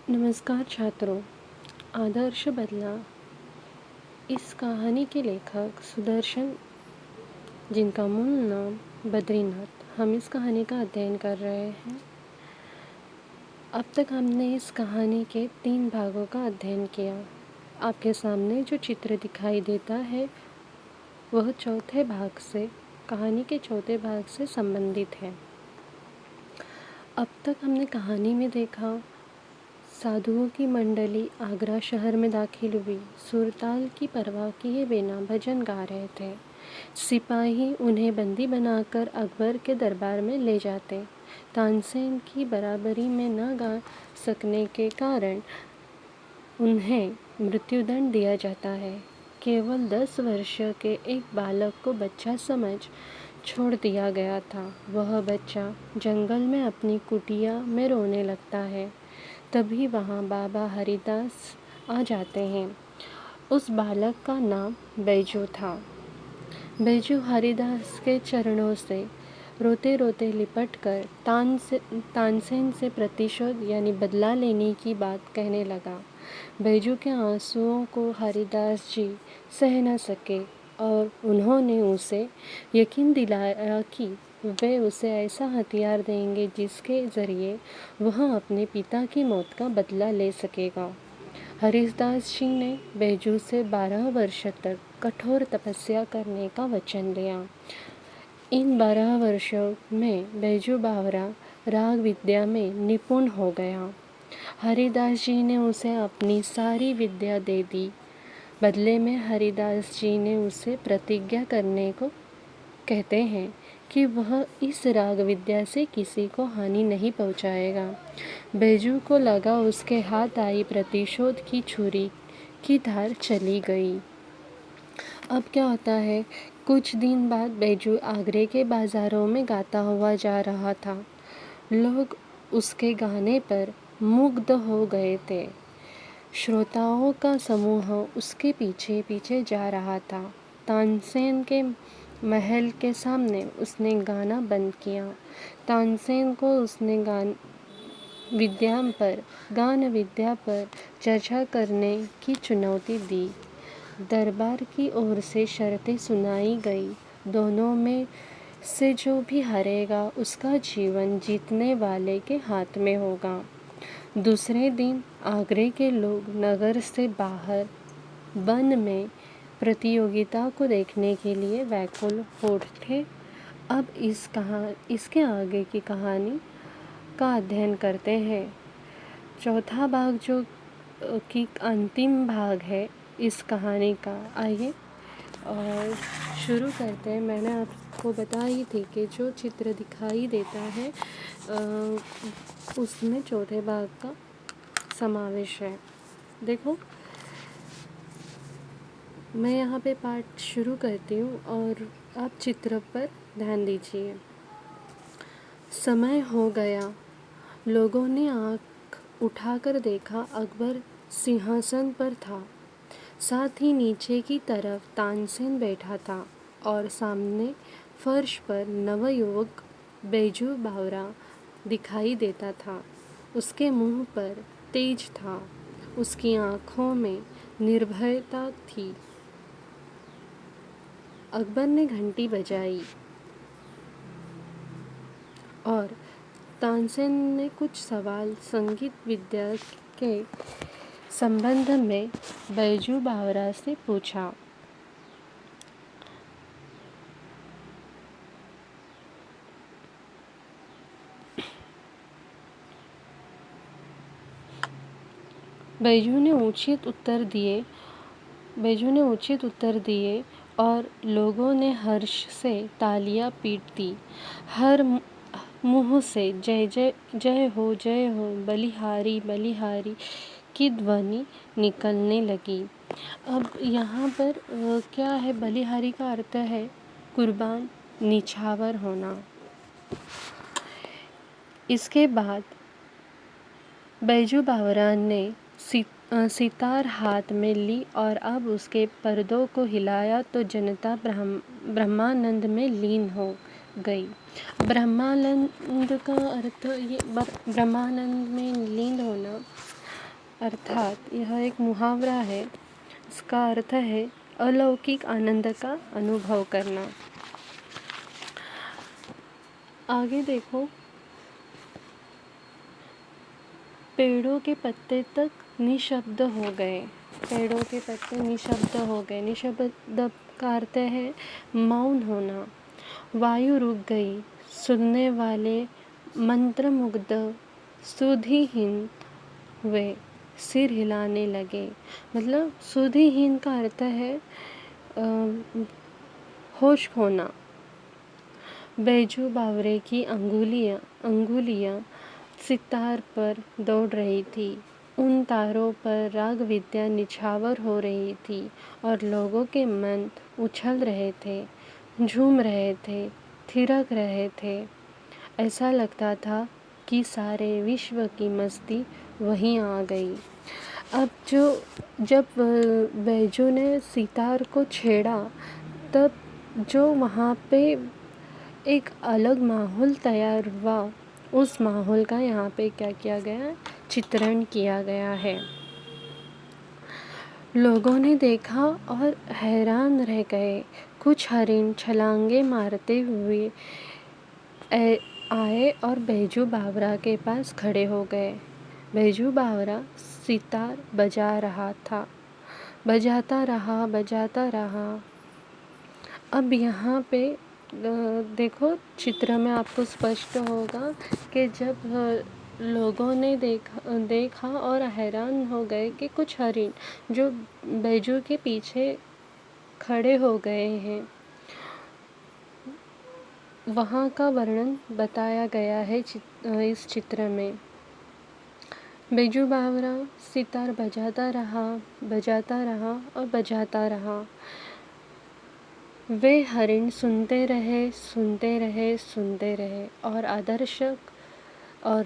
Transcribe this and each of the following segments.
नमस्कार छात्रों। आदर्श बदला इस कहानी के लेखक सुदर्शन, जिनका मूल नाम बद्रीनाथ, हम इस कहानी का अध्ययन कर रहे हैं। अब तक हमने इस कहानी के 3 भागों का अध्ययन किया। आपके सामने जो चित्र दिखाई देता है वह कहानी के चौथे भाग से संबंधित है। अब तक हमने कहानी में देखा, साधुओं की मंडली आगरा शहर में दाखिल हुई। सुरताल की परवाह किए बिना भजन गा रहे थे। सिपाही उन्हें बंदी बनाकर अकबर के दरबार में ले जाते। तानसेन की बराबरी में न गा सकने के कारण उन्हें मृत्युदंड दिया जाता है। केवल 10 वर्ष के एक बालक को बच्चा समझ छोड़ दिया गया था। वह बच्चा जंगल में अपनी कुटिया में रोने लगता है। तभी वहाँ बाबा हरिदास आ जाते हैं। उस बालक का नाम बैजू था। बैजू हरिदास के चरणों से रोते रोते लिपट कर तानसेन से प्रतिशोध यानी बदला लेने की बात कहने लगा। बैजू के आंसुओं को हरिदास जी सह न सके और उन्होंने उसे यकीन दिलाया कि वे उसे ऐसा हथियार देंगे जिसके ज़रिए वह अपने पिता की मौत का बदला ले सकेगा। हरिदास जी ने बैजू से 12 वर्ष तक कठोर तपस्या करने का वचन लिया। इन 12 वर्षों में बैजू बावरा राग विद्या में निपुण हो गया। हरिदास जी ने उसे अपनी सारी विद्या दे दी। बदले में हरिदास जी ने उसे प्रतिज्ञा करने को कहते हैं कि वह इस राग विद्या से किसी को हानि नहीं पहुंचाएगा। बैजू को लगा उसके हाथ आई प्रतिशोध की छुरी की धार चली गई। अब क्या होता है, कुछ दिन बाद बैजू आगरे के बाज़ारों में गाता हुआ जा रहा था। लोग उसके गाने पर मुग्ध हो गए थे। श्रोताओं का समूह उसके पीछे पीछे जा रहा था। तानसेन के महल के सामने उसने गाना बंद किया। तानसेन को उसने गान विद्या पर चर्चा करने की चुनौती दी। दरबार की ओर से शर्तें सुनाई गई। दोनों में से जो भी हारेगा उसका जीवन जीतने वाले के हाथ में होगा। दूसरे दिन आगरे के लोग नगर से बाहर वन में प्रतियोगिता को देखने के लिए व्याकुल हो उठे। अब इसके आगे की कहानी का अध्ययन करते हैं। चौथा भाग जो कि अंतिम भाग है इस कहानी का, आइए और शुरू करते हैं। मैंने आपको बताई थी कि जो चित्र दिखाई देता है उसमें चौथे भाग का समावेश है। देखो, मैं यहाँ पे पाठ शुरू करती हूँ और आप चित्र पर ध्यान दीजिए। समय हो गया। लोगों ने आँख उठाकर देखा, अकबर सिंहासन पर था। साथ ही नीचे की तरफ तानसेन बैठा था और सामने फर्श पर नवयुवक बैजू बावरा दिखाई देता था। उसके मुंह पर तेज था, उसकी आँखों में निर्भयता थी। अकबर ने घंटी बजाई और तानसेन ने कुछ सवाल संगीत विद्या के संबंध में बैजू बावरा से पूछा। बैजू ने उचित उत्तर दिए और लोगों ने हर्ष से तालियां पीट दी। हर मुंह से जय जय जय हो बलिहारी बलिहारी की ध्वनि निकलने लगी। अब यहाँ पर क्या है, बलिहारी का अर्थ है कुर्बान, निछावर होना। इसके बाद बैजू बावरा ने सितार हाथ में ली और अब उसके पर्दों को हिलाया तो जनता ब्रह्मानंद में लीन हो गई। ब्रह्मानंद का अर्थ, ये ब्रह्मानंद में लीन होना अर्थात यह एक मुहावरा है। इसका अर्थ है अलौकिक आनंद का अनुभव करना। आगे देखो, पेड़ों के पत्ते तक निशब्द हो गए। पेड़ों के पत्ते निशब्द हो गए। निशब्द का अर्थ है मौन होना। वायु रुक गई। सुनने वाले मंत्रमुग्ध सुधिहीन हुए, सिर हिलाने लगे। मतलब सुधिहीन का अर्थ है होश खोना। बैजू बावरे की अंगुलियां सितार पर दौड़ रही थी। उन तारों पर राग विद्या निछावर हो रही थी और लोगों के मन उछल रहे थे, झूम रहे थे, थिरक रहे थे। ऐसा लगता था कि सारे विश्व की मस्ती वहीं आ गई। अब जब बैजू ने सितार को छेड़ा, तब जो वहाँ पे एक अलग माहौल तैयार हुआ, उस माहौल का यहाँ पे क्या किया गया, चित्रण किया गया है। लोगों ने देखा और हैरान रह गए। कुछ हरिण छलांगे मारते हुए आए और बैजू बावरा के पास खड़े हो गए। बैजू बावरा सितार बजा रहा था। बजाता रहा। अब यहाँ पे देखो, चित्र में आपको स्पष्ट होगा कि जब लोगों ने देखा और हैरान हो गए कि कुछ हरिण जो बैजू के पीछे खड़े हो गए हैं, वहाँ का वर्णन बताया गया है इस चित्र में। बैजू बावरा सितार बजाता रहा और बजाता रहा। वे हरिण सुनते रहे और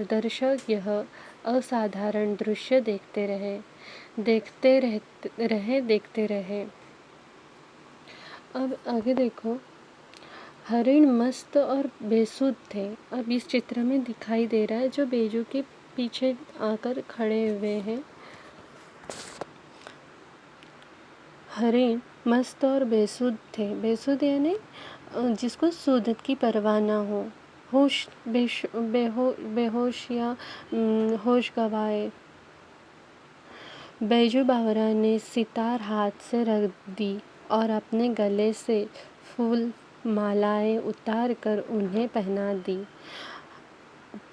दर्शक यह असाधारण दृश्य देखते रहे। अब आगे देखो, हरिण मस्त और बेसुध थे। अब इस चित्र में दिखाई दे रहा है जो बैजू के पीछे आकर खड़े हुए हैं। हरिण मस्त और बेसुध थे। बेसुध यानी जिसको सुध की परवाह ना हो, बेहोश या होश गवाए। बैजू बावरा ने सितार हाथ से रख दी और अपने गले से फूल मालाएं उतार कर उन्हें पहना दी।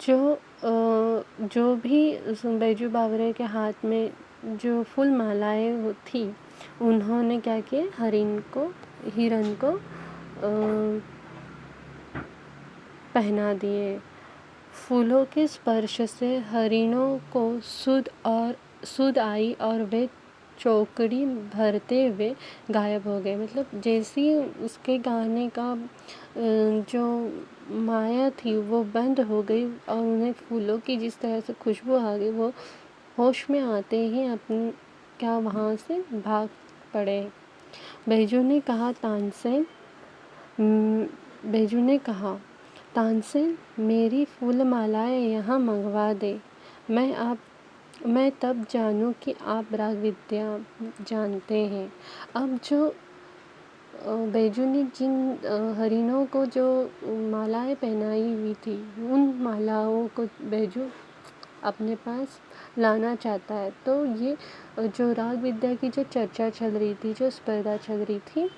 जो भी बैजू बावरे के हाथ में जो फूल मालाएं थी, उन्होंने क्या किया, हिरन को पहना दिए। फूलों के स्पर्श से हरिणों को सुध आई और वे चौकड़ी भरते हुए गायब हो गए। मतलब जैसे ही उसके गाने का जो माया थी वो बंद हो गई और उन्हें फूलों की जिस तरह से खुशबू आ गई, वो होश में आते ही वहाँ से भाग पड़े। बैजू ने कहा, तानसेन, मेरी फूल मालाएं यहाँ मंगवा दे। मैं तब जानूं कि आप राग विद्या जानते हैं। अब जो बैजू ने जिन हरिणों को जो मालाएं पहनाई हुई थी, उन मालाओं को बैजू अपने पास लाना चाहता है। तो ये जो राग विद्या की जो चर्चा चल रही थी, जो स्पर्धा चल रही थी,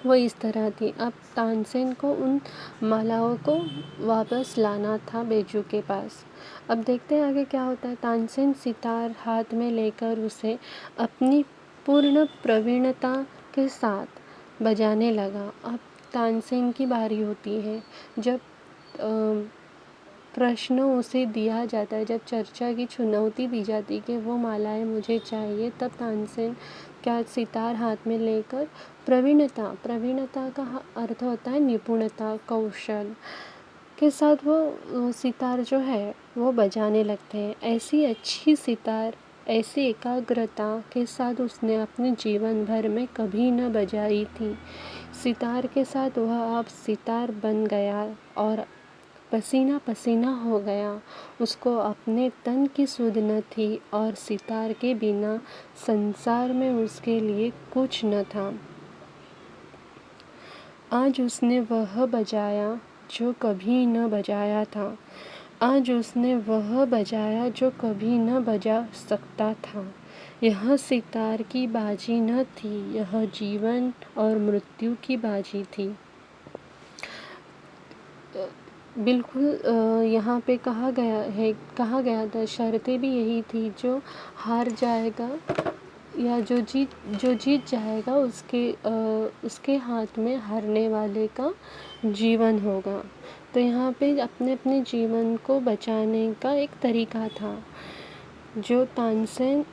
वो इस तरह थी। अब तानसेन को उन मालाओं को वापस लाना था बैजू के पास। अब देखते हैं आगे क्या होता है। तानसेन सितार हाथ में लेकर उसे अपनी पूर्ण प्रवीणता के साथ बजाने लगा। अब तानसेन की बारी होती है। जब प्रश्न उसे दिया जाता है, जब चर्चा की चुनौती दी जाती है कि वो मालाएं मुझे चाहिए, तब तानसेन क्या सितार हाथ में लेकर प्रवीणता का अर्थ होता है निपुणता, कौशल के साथ वो सितार जो है वो बजाने लगते हैं। ऐसी अच्छी सितार, ऐसी एकाग्रता के साथ उसने अपने जीवन भर में कभी न बजाई थी। सितार के साथ वह अब सितार बन गया और पसीना पसीना हो गया। उसको अपने तन की सुध न थी और सितार के बिना संसार में उसके लिए कुछ न था। आज उसने वह बजाया जो कभी न बजाया था। आज उसने वह बजाया जो कभी न बजा सकता था। यह सितार की बाजी न थी, यह जीवन और मृत्यु की बाजी थी। बिल्कुल यहाँ पे कहा गया था, शर्तें भी यही थी, जो हार जाएगा या जो जीत जाएगा उसके हाथ में हारने वाले का जीवन होगा। तो यहाँ पे अपने अपने जीवन को बचाने का एक तरीका था, जो तानसेन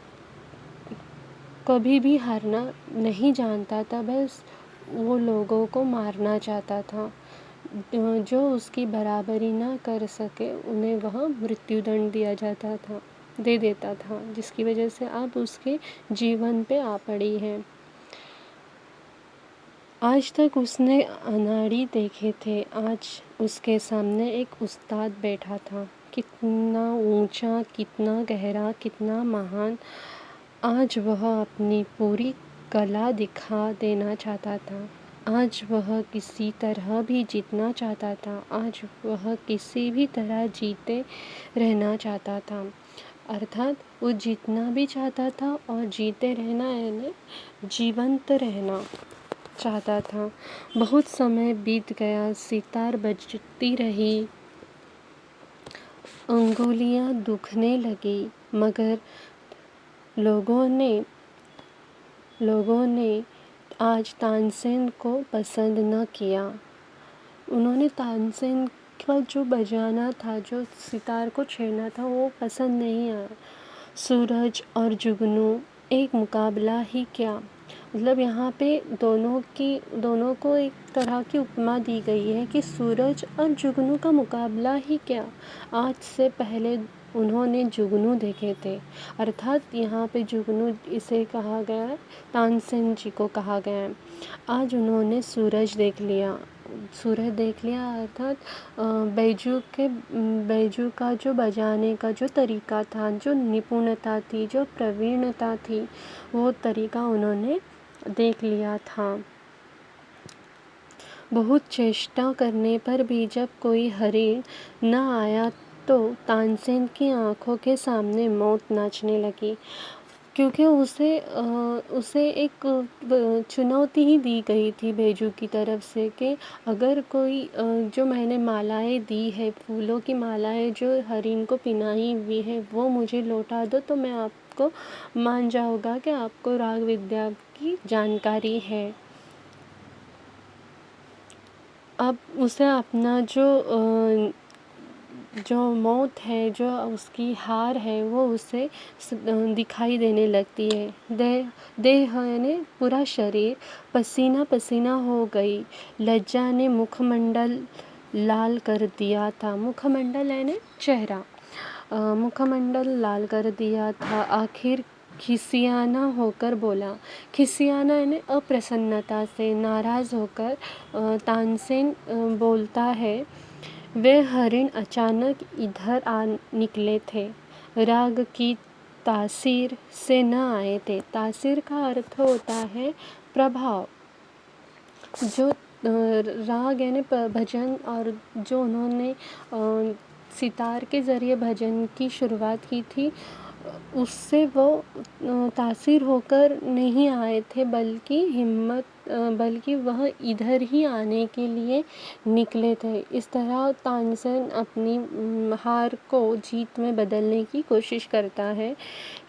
कभी भी हारना नहीं जानता था, बस वो लोगों को मारना चाहता था। जो उसकी बराबरी ना कर सके उन्हें वह मृत्युदंड दे देता था, जिसकी वजह से अब उसके जीवन पे आ पड़ी है। आज तक उसने अनाड़ी देखे थे, आज उसके सामने एक उस्ताद बैठा था। कितना ऊंचा, कितना गहरा, कितना महान। आज वह अपनी पूरी कला दिखा देना चाहता था। आज वह किसी तरह भी जीतना चाहता था। आज वह किसी भी तरह जीते रहना चाहता था। अर्थात वो जीतना भी चाहता था और जीते रहना यानी जीवंत रहना चाहता था। बहुत समय बीत गया, सितार बजती रही, अंगुलियां दुखने लगी, मगर लोगों ने आज तानसेन को पसंद न किया। उन्होंने तानसेन का जो बजाना था, जो सितार को छेड़ना था, वो पसंद नहीं आया। सूरज और जुगनू एक मुकाबला ही क्या, मतलब यहाँ पे दोनों को एक तरह की उपमा दी गई है कि सूरज और जुगनू का मुकाबला ही क्या। आज से पहले उन्होंने जुगनू देखे थे, अर्थात यहाँ पे जुगनू इसे कहा गया है, तानसेन जी को कहा गया है। आज उन्होंने सूरज देख लिया अर्थात बैजू का जो बजाने का जो तरीका था, जो निपुणता थी, जो प्रवीणता थी, वो तरीका उन्होंने देख लिया था। बहुत चेष्टा करने पर भी जब कोई हरिण न आया तो तानसेन की आंखों के सामने मौत नाचने लगी, क्योंकि उसे एक चुनौती ही दी गई थी बैजू की तरफ से कि अगर कोई जो मैंने मालाएं दी है, फूलों की मालाएं जो हरिण को पिनाई हुई है, वो मुझे लौटा दो तो मैं आपको मान जाऊंगा कि आपको राग विद्या की जानकारी है। अब उसे अपना जो मौत है, जो उसकी हार है, वो उसे दिखाई देने लगती है। देह यानी पूरा शरीर पसीना पसीना हो गई। लज्जा ने मुखमंडल लाल कर दिया था। मुखमंडल यानी चेहरा, मुखमंडल लाल कर दिया था। आखिर खिसियाना होकर बोला। खिसियाना यानी अप्रसन्नता से, नाराज़ होकर तानसेन बोलता है, वे हरिण अचानक इधर आ निकले थे, राग की तासीर से न आए थे। तासीर का अर्थ होता है प्रभाव। जो राग यानी भजन, और जो उन्होंने सितार के ज़रिए भजन की शुरुआत की थी, उससे वो तासीर होकर नहीं आए थे, बल्कि वह इधर ही आने के लिए निकले थे। इस तरह तानसेन अपनी हार को जीत में बदलने की कोशिश करता है।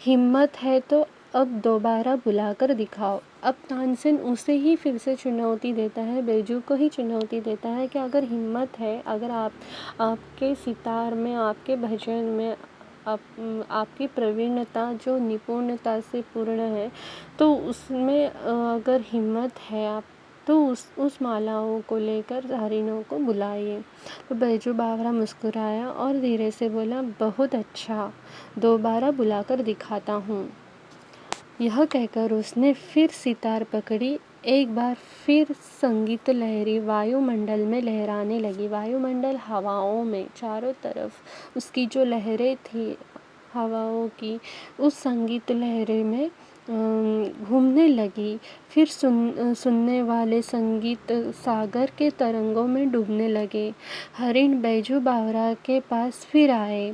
हिम्मत है तो अब दोबारा बुलाकर दिखाओ। अब तानसेन उसे ही फिर से चुनौती देता है, बैजू को ही चुनौती देता है कि अगर हिम्मत है, अगर आपके सितार में, आपके भजन में आपकी प्रवीणता जो निपुणता से पूर्ण है, तो उसमें अगर हिम्मत है आप तो उस मालाओं को लेकर हरिणों को बुलाइए। तो बैजू बावरा मुस्कुराया और धीरे से बोला, बहुत अच्छा, दोबारा बुलाकर दिखाता हूँ। यह कहकर उसने फिर सितार पकड़ी एक बार फिर संगीत लहरी वायुमंडल में लहराने लगी। वायुमंडल हवाओं में चारों तरफ उसकी जो लहरें थी हवाओं की, उस संगीत लहरी में घूमने लगी। फिर सुनने वाले संगीत सागर के तरंगों में डूबने लगे। हरिण बैजू बावरा के पास फिर आए।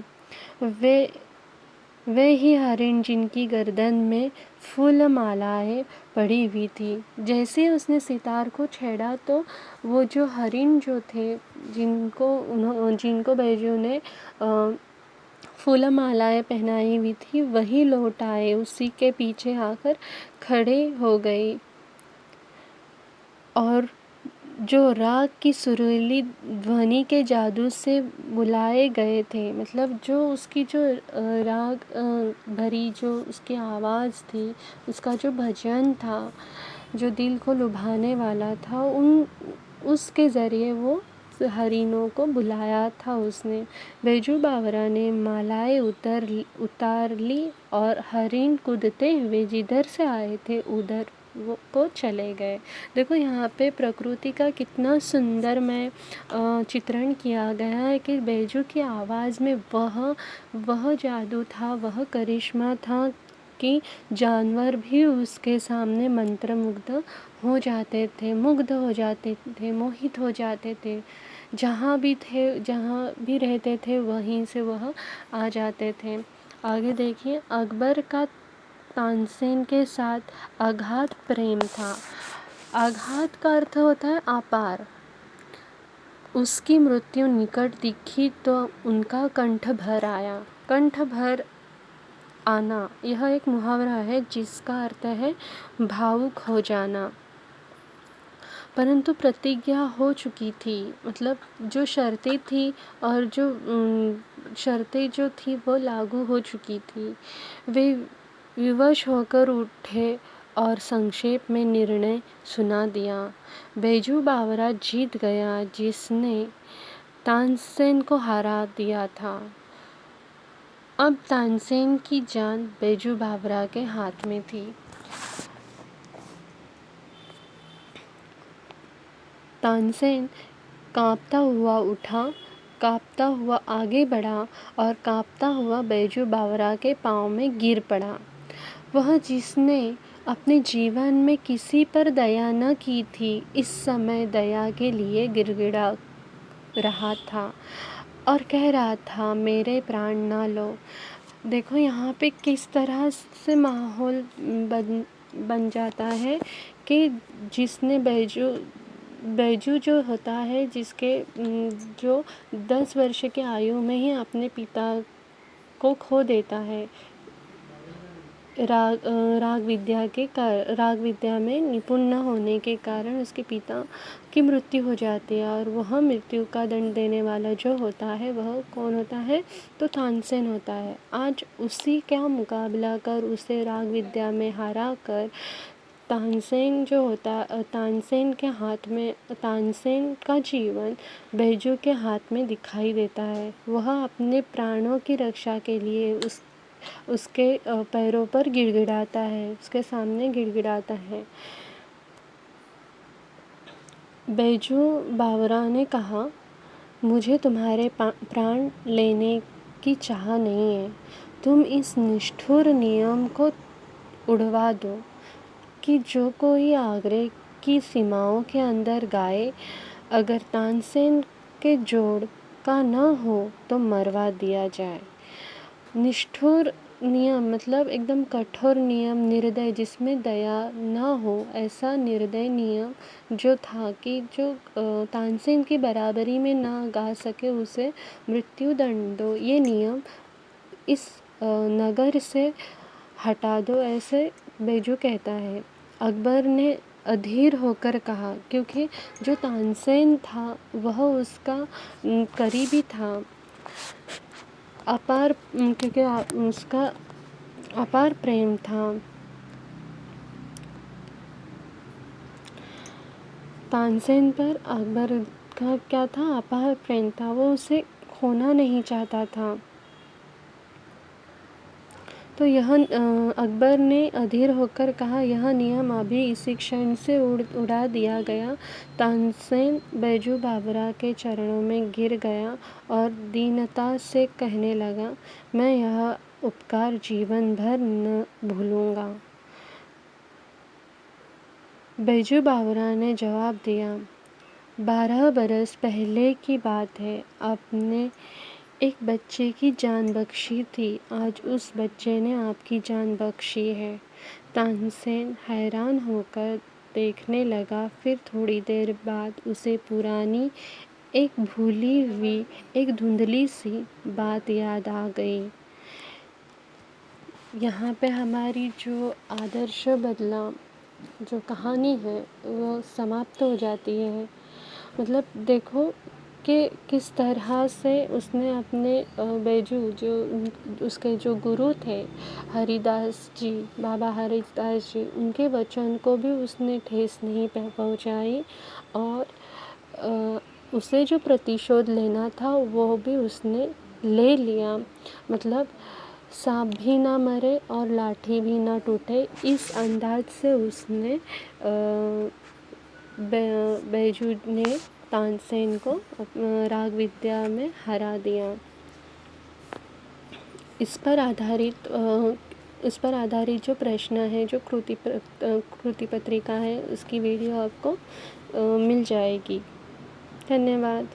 वे ही हरिण जिनकी गर्दन में फूलमालाएं पड़ी हुई थी। जैसे उसने सितार को छेड़ा तो वो जो हरिण जो थे जिनको बैजू ने फूलमालाएं पहनाई हुई थी, वही लौट आए, उसी के पीछे आकर खड़े हो गए। और जो राग की सुरीली ध्वनि के जादू से बुलाए गए थे, मतलब जो उसकी जो राग भरी जो उसकी आवाज़ थी, उसका जो भजन था, जो दिल को लुभाने वाला था, उसके ज़रिए वो हरिणों को बुलाया था उसने। बैजू बावरा ने मालाएं उतार ली और हरिण कूदते हुए जिधर से आए थे उधर वो को चले गए। देखो यहाँ पे प्रकृति का कितना सुंदर में चित्रण किया गया है कि बैजू की आवाज़ में वह जादू था, वह करिश्मा था कि जानवर भी उसके सामने मंत्रमुग्ध हो जाते थे, मुग्ध हो जाते थे, मोहित हो जाते थे। जहाँ भी रहते थे वहीं से वह आ जाते थे। आगे देखिए, अकबर का तानसेन के साथ अगाध प्रेम था। आघात का अर्थ होता है अपार। उसकी मृत्यु निकट दिखी तो उनका कंठ भर आया। कंठ भर आना यह एक मुहावरा है जिसका अर्थ है भावुक हो जाना। परंतु प्रतिज्ञा हो चुकी थी, मतलब जो शर्तें थी और जो शर्तें जो थी वो लागू हो चुकी थी। वे विवश होकर उठे और संक्षेप में निर्णय सुना दिया। बैजू बावरा जीत गया जिसने तानसेन को हरा दिया था। अब तानसेन की जान बैजू बावरा के हाथ में थी। तानसेन कांपता हुआ उठा, कांपता हुआ आगे बढ़ा और कांपता हुआ बैजू बावरा के पांव में गिर पड़ा। वह जिसने अपने जीवन में किसी पर दया न की थी, इस समय दया के लिए गिड़गिड़ा रहा था और कह रहा था, मेरे प्राण ना लो। देखो यहाँ पे किस तरह से माहौल बन जाता है कि जिसने बैजू जो होता है, जिसके जो 10 वर्ष की आयु में ही अपने पिता को खो देता है, राग विद्या में निपुण न होने के कारण उसके पिता की मृत्यु हो जाती है। और वह मृत्यु का दंड देने वाला जो होता है वह कौन होता है, तो तानसेन होता है। आज उसी का मुकाबला कर उसे राग विद्या में हरा कर तानसेन का जीवन बैजू के हाथ में दिखाई देता है। वह अपने प्राणों की रक्षा के लिए उसके पैरों पर गिड़गिड़ाता है, उसके सामने गिड़गिड़ाता है। बैजू बावरा ने कहा, मुझे तुम्हारे प्राण लेने की चाह नहीं है। तुम इस निष्ठुर नियम को उड़वा दो कि जो कोई आग्रह की सीमाओं के अंदर गाए, अगर तानसेन के जोड़ का न हो तो मरवा दिया जाए। निष्ठुर नियम मतलब एकदम कठोर नियम, निर्दय, जिसमें दया ना हो, ऐसा निर्दय नियम जो था कि जो तानसेन की बराबरी में ना गा सके उसे मृत्यु दंड दो, ये नियम इस नगर से हटा दो, ऐसे बैजू कहता है। अकबर ने अधीर होकर कहा, क्योंकि जो तानसेन था वह उसका करीबी था, क्योंकि उसका अपार प्रेम था। तानसेन पर अकबर का क्या था, अपार प्रेम था, वो उसे खोना नहीं चाहता था। तो यह अकबर ने अधीर होकर कहा, यह नियम अभी इसी क्षण से उड़ा दिया गया। तानसेन बैजू बावरा के चरणों में गिर गया और दीनता से कहने लगा, मैं यह उपकार जीवन भर न भूलूंगा। बैजू बावरा ने जवाब दिया, 12 बरस पहले की बात है, आपने एक बच्चे की जान बख्शी थी, आज उस बच्चे ने आपकी जान बख्शी है। तानसेन हैरान होकर देखने लगा, फिर थोड़ी देर बाद उसे पुरानी एक भूली हुई एक धुंधली सी बात याद आ गई। यहाँ पे हमारी जो आदर्श बदला जो कहानी है वो समाप्त हो जाती है। मतलब देखो कि किस तरह से उसने अपने बैजू जो उसके जो गुरु थे हरिदास जी, बाबा हरिदास जी, उनके वचन को भी उसने ठेस नहीं पहुंचाई और उसे जो प्रतिशोध लेना था वो भी उसने ले लिया। मतलब सांप भी ना मरे और लाठी भी ना टूटे, इस अंदाज से उसने बैजू ने तानसेन को राग विद्या में हरा दिया। इस पर आधारित जो प्रश्न है, जो कृति पत्रिका है, उसकी वीडियो आपको मिल जाएगी। धन्यवाद।